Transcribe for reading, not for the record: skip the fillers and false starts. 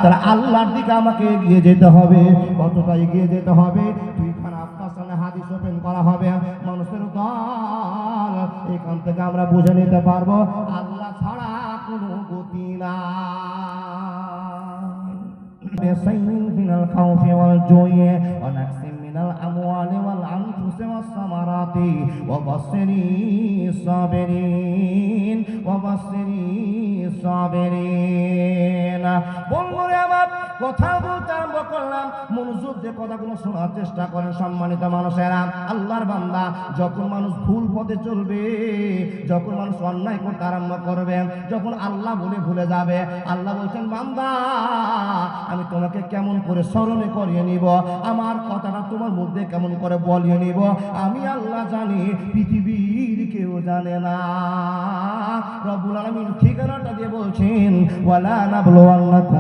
তাহলে আল্লাহর দিকে আমাকে এগিয়ে যেতে হবে। কতটা এগিয়ে যেতে হবে? দুইখানা আপনার সামনে হাদিস ওপেন করা হবে, মানুষের দল এখান থেকে আমরা বুঝে নিতে পারবো আল্লাহ ছাড়া কোনো গতি না। من الخوف والجوع ونقص من الأموال والأنفس والثمرات وبشر الصابرين وبشر الصابرين। বন্ধুরা আমার, কথা বলতে আরম্ভ করলাম, মনোযোগ দিয়ে কথাগুলো শোনার চেষ্টা করেন সম্মানিত মানুষেরা। আল্লাহর বান্দা, যখন মানুষ ভুল পথে চলবে, যখন মানুষ অন্যায় করতে আরম্ভ করবে, যখন আল্লাহ বলে ভুলে যাবে, আল্লাহ বলছেন বান্দা আমি তোমাকে কেমন করে স্মরণে করিয়ে নিব, আমার কথাটা তোমার মধ্যে কেমন করে বলিয়ে নিব, আমি আল্লাহ জানি, পৃথিবীর কেউ জানে না। রব্বুল আলামিন ঠিকানাটা দিয়ে বলছেন ওয়ালা নাবলুওয়ান্নাকুম